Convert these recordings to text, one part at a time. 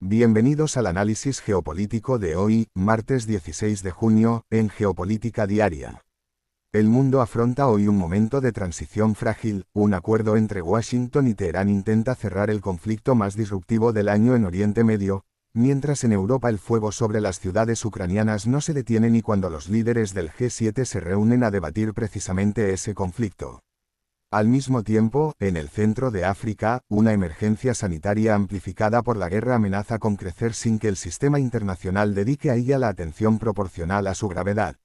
Bienvenidos al análisis geopolítico de hoy, martes 16 de junio, en Geopolítica Diaria. El mundo afronta hoy un momento de transición frágil. Un acuerdo entre Washington y Teherán intenta cerrar el conflicto más disruptivo del año en Oriente Medio, mientras en Europa el fuego sobre las ciudades ucranianas no se detiene ni cuando los líderes del G7 se reúnen a debatir precisamente ese conflicto. Al mismo tiempo, en el centro de África, una emergencia sanitaria amplificada por la guerra amenaza con crecer sin que el sistema internacional dedique a ella la atención proporcional a su gravedad.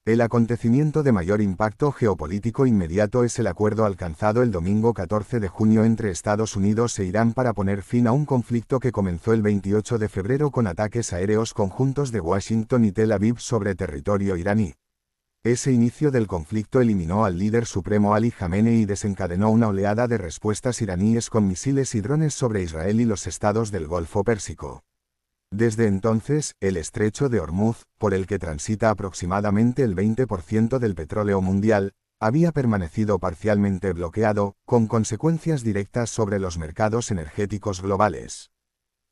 El acontecimiento de mayor impacto geopolítico inmediato es el acuerdo alcanzado el domingo 14 de junio entre Estados Unidos e Irán para poner fin a un conflicto que comenzó el 28 de febrero con ataques aéreos conjuntos de Washington y Tel Aviv sobre territorio iraní. Ese inicio del conflicto eliminó al líder supremo Ali Jamenei y desencadenó una oleada de respuestas iraníes con misiles y drones sobre Israel y los estados del Golfo Pérsico. Desde entonces, el estrecho de Hormuz, por el que transita aproximadamente el 20% del petróleo mundial, había permanecido parcialmente bloqueado, con consecuencias directas sobre los mercados energéticos globales.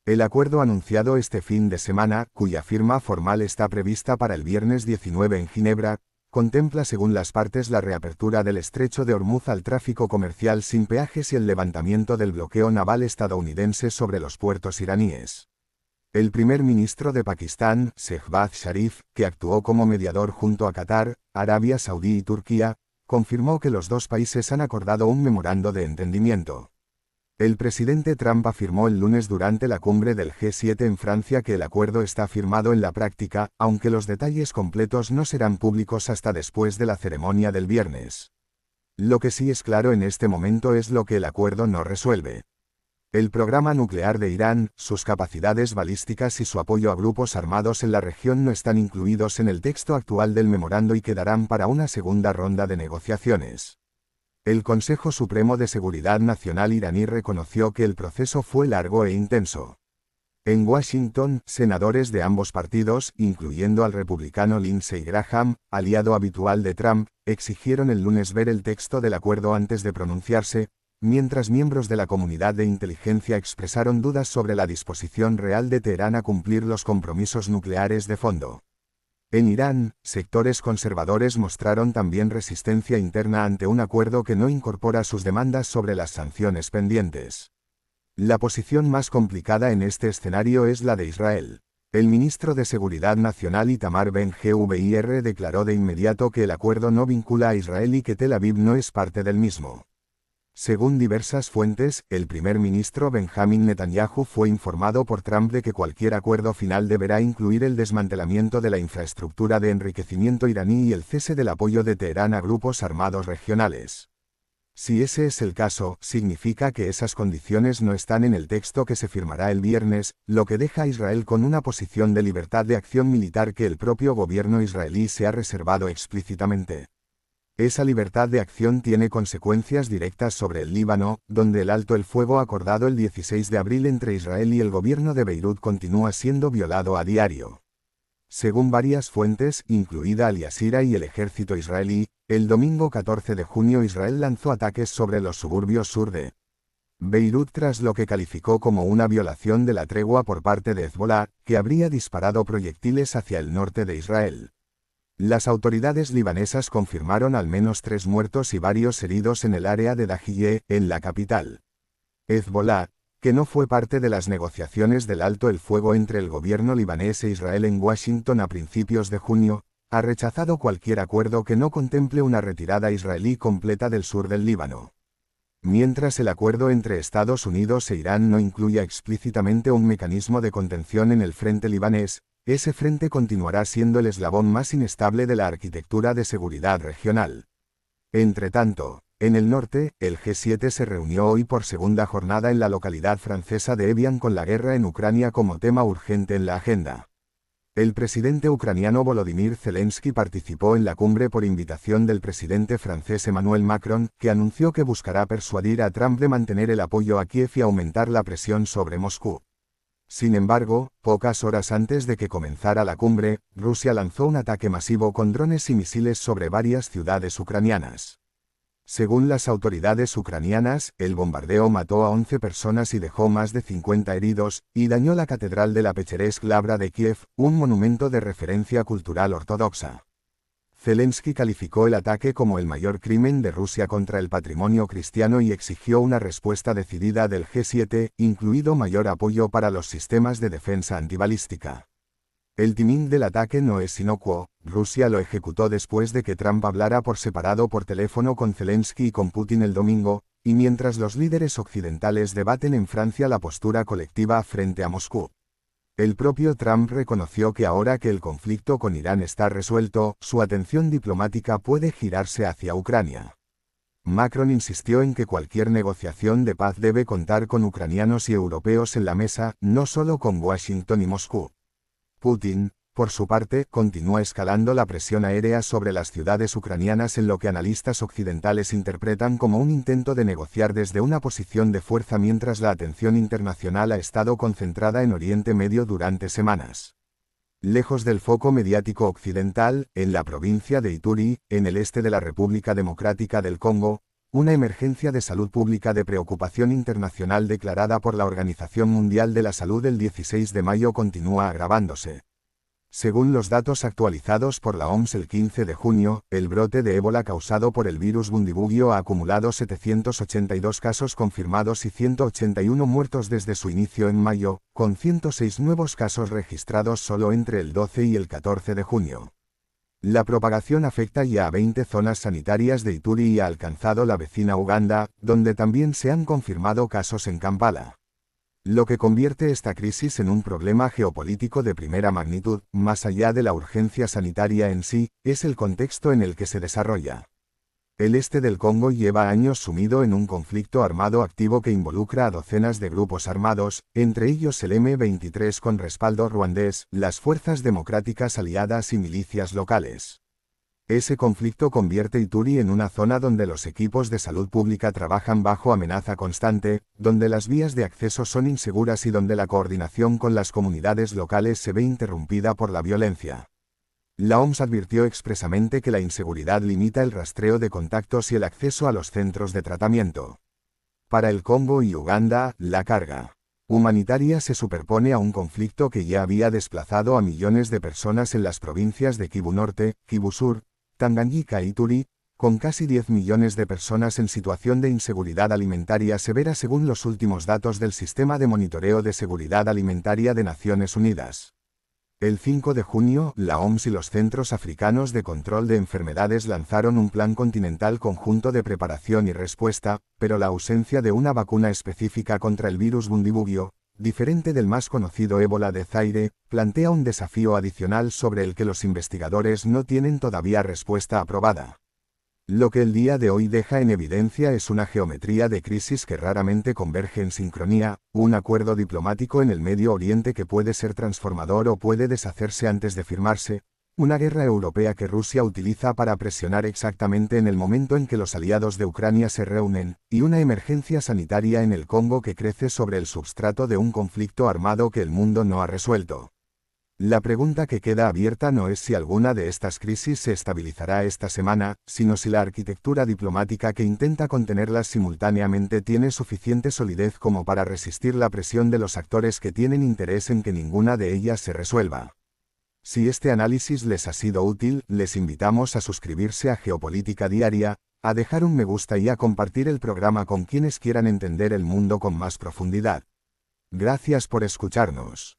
El acuerdo anunciado este fin de semana, cuya firma formal está prevista para el viernes 19 en Ginebra, contempla según las partes la reapertura del estrecho de Hormuz al tráfico comercial sin peajes y el levantamiento del bloqueo naval estadounidense sobre los puertos iraníes. El primer ministro de Pakistán, Shehbaz Sharif, que actuó como mediador junto a Qatar, Arabia Saudí y Turquía, confirmó que los dos países han acordado un memorando de entendimiento. El presidente Trump afirmó el lunes durante la cumbre del G7 en Francia que el acuerdo está firmado en la práctica, aunque los detalles completos no serán públicos hasta después de la ceremonia del viernes. Lo que sí es claro en este momento es lo que el acuerdo no resuelve. El programa nuclear de Irán, sus capacidades balísticas y su apoyo a grupos armados en la región no están incluidos en el texto actual del memorando y quedarán para una segunda ronda de negociaciones. El Consejo Supremo de Seguridad Nacional iraní reconoció que el proceso fue largo e intenso. En Washington, senadores de ambos partidos, incluyendo al republicano Lindsey Graham, aliado habitual de Trump, exigieron el lunes ver el texto del acuerdo antes de pronunciarse, mientras miembros de la comunidad de inteligencia expresaron dudas sobre la disposición real de Teherán a cumplir los compromisos nucleares de fondo. En Irán, sectores conservadores mostraron también resistencia interna ante un acuerdo que no incorpora sus demandas sobre las sanciones pendientes. La posición más complicada en este escenario es la de Israel. El ministro de Seguridad Nacional Itamar Ben-Gvir declaró de inmediato que el acuerdo no vincula a Israel y que Tel Aviv no es parte del mismo. Según diversas fuentes, el primer ministro Benjamin Netanyahu fue informado por Trump de que cualquier acuerdo final deberá incluir el desmantelamiento de la infraestructura de enriquecimiento iraní y el cese del apoyo de Teherán a grupos armados regionales. Si ese es el caso, significa que esas condiciones no están en el texto que se firmará el viernes, lo que deja a Israel con una posición de libertad de acción militar que el propio gobierno israelí se ha reservado explícitamente. Esa libertad de acción tiene consecuencias directas sobre el Líbano, donde el alto el fuego acordado el 16 de abril entre Israel y el gobierno de Beirut continúa siendo violado a diario. Según varias fuentes, incluida Al Jazeera y el ejército israelí, el domingo 14 de junio Israel lanzó ataques sobre los suburbios sur de Beirut tras lo que calificó como una violación de la tregua por parte de Hezbolá, que habría disparado proyectiles hacia el norte de Israel. Las autoridades libanesas confirmaron al menos 3 muertos y varios heridos en el área de Dahiyeh, en la capital. Hezbolá, que no fue parte de las negociaciones del alto el fuego entre el gobierno libanés e Israel en Washington a principios de junio, ha rechazado cualquier acuerdo que no contemple una retirada israelí completa del sur del Líbano. Mientras el acuerdo entre Estados Unidos e Irán no incluya explícitamente un mecanismo de contención en el frente libanés, ese frente continuará siendo el eslabón más inestable de la arquitectura de seguridad regional. Entretanto, en el norte, el G7 se reunió hoy por segunda jornada en la localidad francesa de Evian con la guerra en Ucrania como tema urgente en la agenda. El presidente ucraniano Volodymyr Zelensky participó en la cumbre por invitación del presidente francés Emmanuel Macron, que anunció que buscará persuadir a Trump de mantener el apoyo a Kiev y aumentar la presión sobre Moscú. Sin embargo, pocas horas antes de que comenzara la cumbre, Rusia lanzó un ataque masivo con drones y misiles sobre varias ciudades ucranianas. Según las autoridades ucranianas, el bombardeo mató a 11 personas y dejó más de 50 heridos, y dañó la catedral de la Pecheresk Lavra de Kiev, un monumento de referencia cultural ortodoxa. Zelensky calificó el ataque como el mayor crimen de Rusia contra el patrimonio cristiano y exigió una respuesta decidida del G7, incluido mayor apoyo para los sistemas de defensa antibalística. El timing del ataque no es inocuo. Rusia lo ejecutó después de que Trump hablara por separado por teléfono con Zelensky y con Putin el domingo, y mientras los líderes occidentales debaten en Francia la postura colectiva frente a Moscú. El propio Trump reconoció que ahora que el conflicto con Irán está resuelto, su atención diplomática puede girarse hacia Ucrania. Macron insistió en que cualquier negociación de paz debe contar con ucranianos y europeos en la mesa, no solo con Washington y Moscú. Putin, por su parte, continúa escalando la presión aérea sobre las ciudades ucranianas en lo que analistas occidentales interpretan como un intento de negociar desde una posición de fuerza mientras la atención internacional ha estado concentrada en Oriente Medio durante semanas. Lejos del foco mediático occidental, en la provincia de Ituri, en el este de la República Democrática del Congo, una emergencia de salud pública de preocupación internacional declarada por la Organización Mundial de la Salud el 16 de mayo continúa agravándose. Según los datos actualizados por la OMS el 15 de junio, el brote de ébola causado por el virus Bundibugyo ha acumulado 782 casos confirmados y 181 muertos desde su inicio en mayo, con 106 nuevos casos registrados solo entre el 12 y el 14 de junio. La propagación afecta ya a 20 zonas sanitarias de Ituri y ha alcanzado la vecina Uganda, donde también se han confirmado casos en Kampala. Lo que convierte esta crisis en un problema geopolítico de primera magnitud, más allá de la urgencia sanitaria en sí, es el contexto en el que se desarrolla. El este del Congo lleva años sumido en un conflicto armado activo que involucra a docenas de grupos armados, entre ellos el M23 con respaldo ruandés, las fuerzas democráticas aliadas y milicias locales. Ese conflicto convierte Ituri en una zona donde los equipos de salud pública trabajan bajo amenaza constante, donde las vías de acceso son inseguras y donde la coordinación con las comunidades locales se ve interrumpida por la violencia. La OMS advirtió expresamente que la inseguridad limita el rastreo de contactos y el acceso a los centros de tratamiento. Para el Congo y Uganda, la carga humanitaria se superpone a un conflicto que ya había desplazado a millones de personas en las provincias de Kivu Norte, Kivu Sur, Tanganyika y Ituri, con casi 10 millones de personas en situación de inseguridad alimentaria severa según los últimos datos del Sistema de Monitoreo de Seguridad Alimentaria de Naciones Unidas. El 5 de junio, la OMS y los Centros Africanos de Control de Enfermedades lanzaron un plan continental conjunto de preparación y respuesta, pero la ausencia de una vacuna específica contra el virus Bundibugyo, diferente del más conocido ébola de Zaire, plantea un desafío adicional sobre el que los investigadores no tienen todavía respuesta aprobada. Lo que el día de hoy deja en evidencia es una geometría de crisis que raramente converge en sincronía, un acuerdo diplomático en el Medio Oriente que puede ser transformador o puede deshacerse antes de firmarse, una guerra europea que Rusia utiliza para presionar exactamente en el momento en que los aliados de Ucrania se reúnen, y una emergencia sanitaria en el Congo que crece sobre el substrato de un conflicto armado que el mundo no ha resuelto. La pregunta que queda abierta no es si alguna de estas crisis se estabilizará esta semana, sino si la arquitectura diplomática que intenta contenerlas simultáneamente tiene suficiente solidez como para resistir la presión de los actores que tienen interés en que ninguna de ellas se resuelva. Si este análisis les ha sido útil, les invitamos a suscribirse a Geopolítica Diaria, a dejar un me gusta y a compartir el programa con quienes quieran entender el mundo con más profundidad. Gracias por escucharnos.